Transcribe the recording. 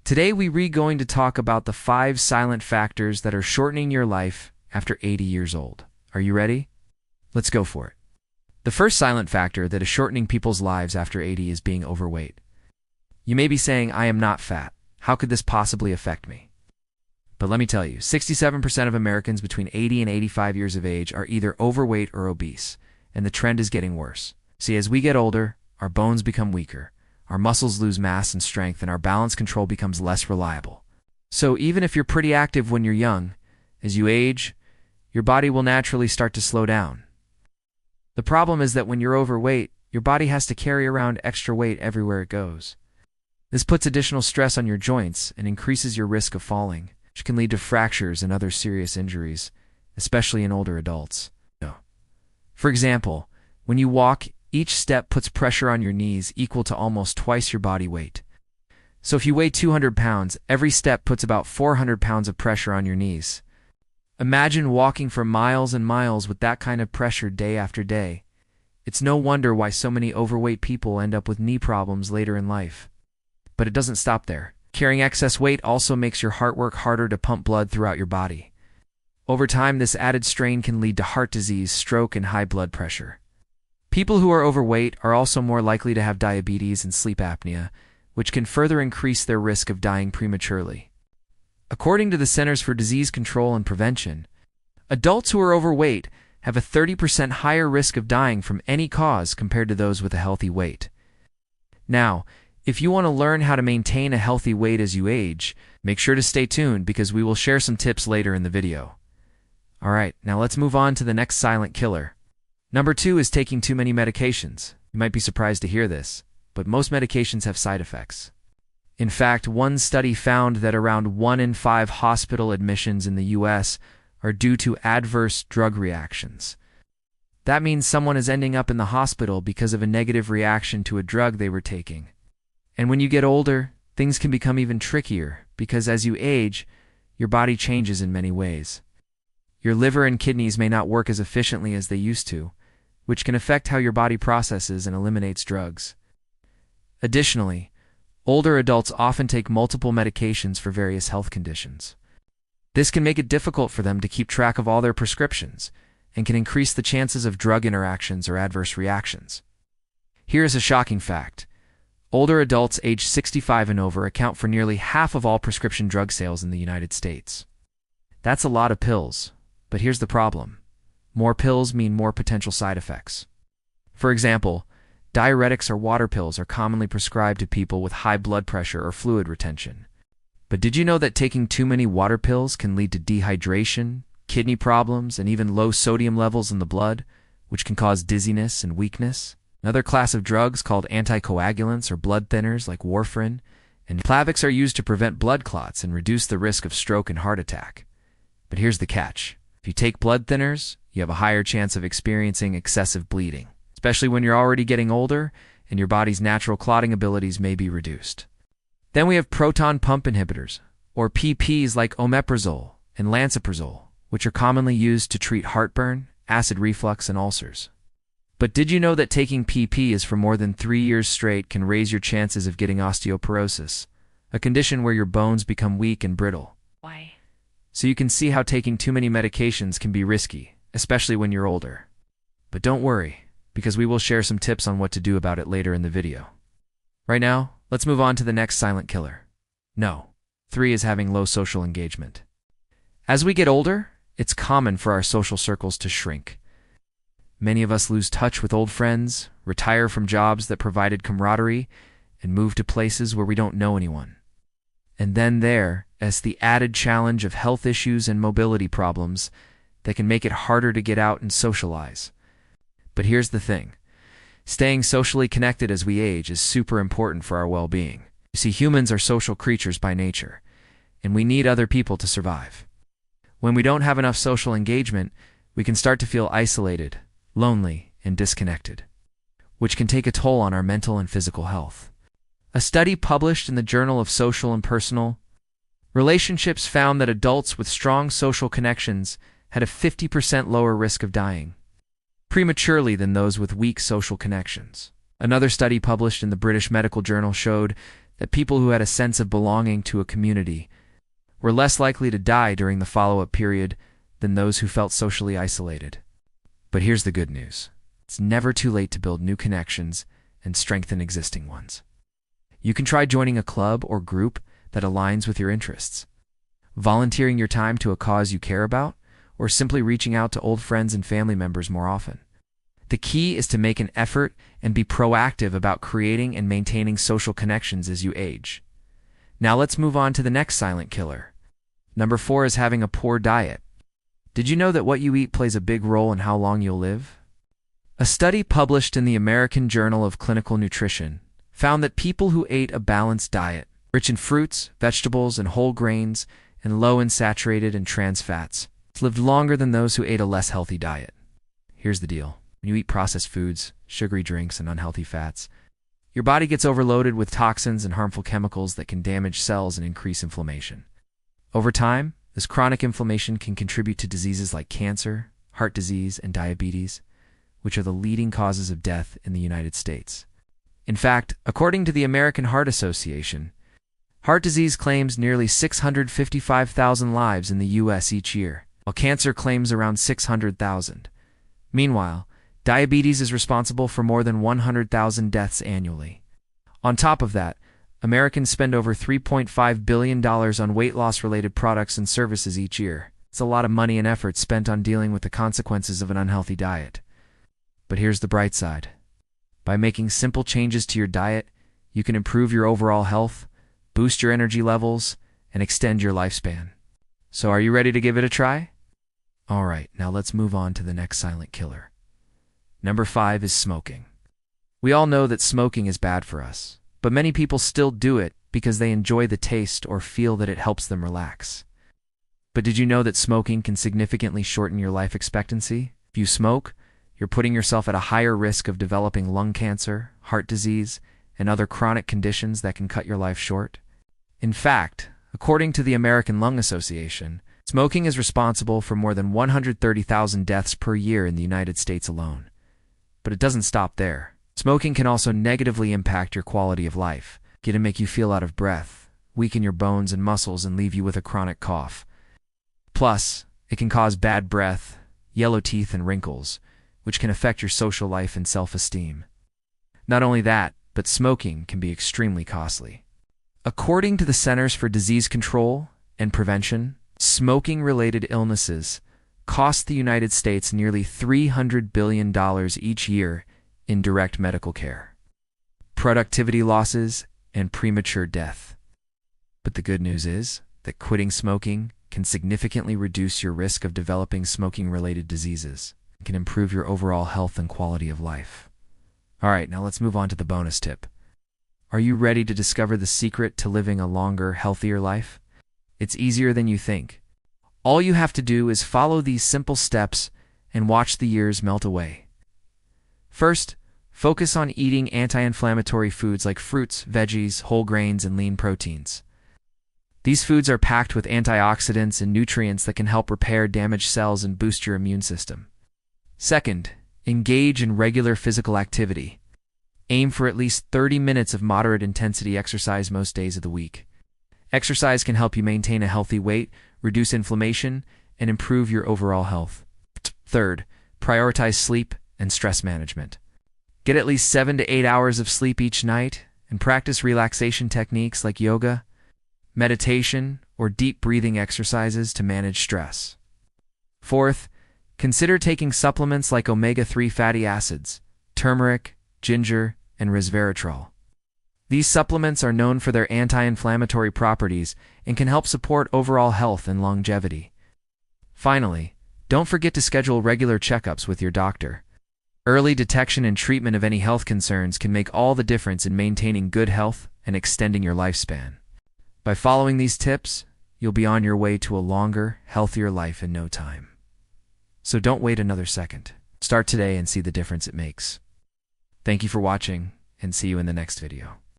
Today we're going to talk about the 5 silent factors that are shortening your life after 80 years old. Are you ready? Let's go for it. The first silent factor that is shortening people's lives after 80 is being overweight. You may be saying, I am not fat. How could this possibly affect me? But let me tell you, 67% of Americans between 80 and 85 years of age are either overweight or obese, and the trend is getting worse. See, as we get older, our bones become weaker, our muscles lose mass and strength, and our balance control becomes less reliable. So even if you're pretty active when you're young, as you age, your body will naturally start to slow down. The problem is that when you're overweight, your body has to carry around extra weight everywhere it goes. This puts additional stress on your joints and increases your risk of falling, which can lead to fractures and other serious injuries, especially in older adults. For example, when you walk, each step puts pressure on your knees equal to almost twice your body weight. So if you weigh 200 pounds, every step puts about 400 pounds of pressure on your knees. Imagine walking for miles and miles with that kind of pressure day after day. It's no wonder why so many overweight people end up with knee problems later in life. But it doesn't stop there. Carrying excess weight also makes your heart work harder to pump blood throughout your body. Over time, this added strain can lead to heart disease, stroke, and high blood pressure. People who are overweight are also more likely to have diabetes and sleep apnea, which can further increase their risk of dying prematurely. According to the Centers for Disease Control and Prevention, adults who are overweight have a 30% higher risk of dying from any cause compared to those with a healthy weight. Now, if you want to learn how to maintain a healthy weight as you age, make sure to stay tuned because we will share some tips later in the video. Alright, now let's move on to the next silent killer. Number 2 is taking too many medications. You might be surprised to hear this, but most medications have side effects. In fact, one study found that around 1 in 5 hospital admissions in the US are due to adverse drug reactions. That means someone is ending up in the hospital because of a negative reaction to a drug they were taking. And when you get older, things can become even trickier because as you age, your body changes in many ways. Your liver and kidneys may not work as efficiently as they used to, which can affect how your body processes and eliminates drugs. Additionally, older adults often take multiple medications for various health conditions. This can make it difficult for them to keep track of all their prescriptions and can increase the chances of drug interactions or adverse reactions. Here is a shocking fact. Older adults aged 65 and over account for nearly half of all prescription drug sales in the United States. That's a lot of pills, but here's the problem. More pills mean more potential side effects. For example, diuretics or water pills are commonly prescribed to people with high blood pressure or fluid retention. But did you know that taking too many water pills can lead to dehydration, kidney problems, and even low sodium levels in the blood, which can cause dizziness and weakness? Another class of drugs called anticoagulants or blood thinners like warfarin and Plavix are used to prevent blood clots and reduce the risk of stroke and heart attack. But here's the catch. If you take blood thinners, you have a higher chance of experiencing excessive bleeding, especially when you're already getting older and your body's natural clotting abilities may be reduced. Then we have proton pump inhibitors, or PPs like omeprazole and lansoprazole, which are commonly used to treat heartburn, acid reflux, and ulcers. But did you know that taking PPs for more than 3 years straight can raise your chances of getting osteoporosis, a condition where your bones become weak and brittle? Why? So you can see how taking too many medications can be risky, especially when you're older. But don't worry, because we will share some tips on what to do about it later in the video. Right now, let's move on to the next silent killer. No. 3 is having low social engagement. As we get older, it's common for our social circles to shrink. Many of us lose touch with old friends, retire from jobs that provided camaraderie, and move to places where we don't know anyone. And then as the added challenge of health issues and mobility problems that can make it harder to get out and socialize. But here's the thing. Staying socially connected as we age is super important for our well-being. You see, humans are social creatures by nature, and we need other people to survive. When we don't have enough social engagement, we can start to feel isolated, lonely, and disconnected, which can take a toll on our mental and physical health. A study published in the Journal of Social and Personal Relationships found that adults with strong social connections had a 50% lower risk of dying prematurely than those with weak social connections. Another study published in the British Medical Journal showed that people who had a sense of belonging to a community were less likely to die during the follow-up period than those who felt socially isolated. But here's the good news. It's never too late to build new connections and strengthen existing ones. You can try joining a club or group that aligns with your interests, volunteering your time to a cause you care about, or simply reaching out to old friends and family members more often. The key is to make an effort and be proactive about creating and maintaining social connections as you age. Now let's move on to the next silent killer. Number 4 is having a poor diet. Did you know that what you eat plays a big role in how long you'll live? A study published in the American Journal of Clinical Nutrition found that people who ate a balanced diet, rich in fruits, vegetables, and whole grains, and low in saturated and trans fats, lived longer than those who ate a less healthy diet. Here's the deal. When you eat processed foods, sugary drinks, and unhealthy fats, your body gets overloaded with toxins and harmful chemicals that can damage cells and increase inflammation. Over time, this chronic inflammation can contribute to diseases like cancer, heart disease, and diabetes, which are the leading causes of death in the United States. In fact, according to the American Heart Association, heart disease claims nearly 655,000 lives in the U.S. each year, while cancer claims around 600,000. Meanwhile, diabetes is responsible for more than 100,000 deaths annually. On top of that, Americans spend over $3.5 billion on weight loss-related products and services each year. It's a lot of money and effort spent on dealing with the consequences of an unhealthy diet. But here's the bright side. By making simple changes to your diet, you can improve your overall health, boost your energy levels, and extend your lifespan. So are you ready to give it a try? All right, now let's move on to the next silent killer. Number 5 is smoking. We all know that smoking is bad for us, but many people still do it because they enjoy the taste or feel that it helps them relax. But did you know that smoking can significantly shorten your life expectancy? If you smoke, you're putting yourself at a higher risk of developing lung cancer, heart disease, and other chronic conditions that can cut your life short. In fact, according to the American Lung Association, smoking is responsible for more than 130,000 deaths per year in the United States alone. But it doesn't stop there. Smoking can also negatively impact your quality of life. It can make you feel out of breath, weaken your bones and muscles, and leave you with a chronic cough. Plus, it can cause bad breath, yellow teeth, and wrinkles, which can affect your social life and self-esteem. Not only that, but smoking can be extremely costly. According to the Centers for Disease Control and Prevention, smoking-related illnesses cost the United States nearly $300 billion each year in direct medical care, productivity losses, and premature death. But the good news is that quitting smoking can significantly reduce your risk of developing smoking-related diseases. It can improve your overall health and quality of life. All right, now let's move on to the bonus tip. Are you ready to discover the secret to living a longer, healthier life? It's easier than you think. All you have to do is follow these simple steps and watch the years melt away. First, focus on eating anti-inflammatory foods like fruits, veggies, whole grains, and lean proteins. These foods are packed with antioxidants and nutrients that can help repair damaged cells and boost your immune system. Second, engage in regular physical activity. Aim for at least 30 minutes of moderate intensity exercise most days of the week. Exercise can help you maintain a healthy weight, reduce inflammation, and improve your overall health. Third, prioritize sleep and stress management. Get at least 7 to 8 hours of sleep each night and practice relaxation techniques like yoga, meditation, or deep breathing exercises to manage stress. Fourth, consider taking supplements like omega-3 fatty acids, turmeric, ginger, and resveratrol. These supplements are known for their anti-inflammatory properties and can help support overall health and longevity. Finally, don't forget to schedule regular checkups with your doctor. Early detection and treatment of any health concerns can make all the difference in maintaining good health and extending your lifespan. By following these tips, you'll be on your way to a longer, healthier life in no time. So don't wait another second. Start today and see the difference it makes. Thank you for watching, and see you in the next video.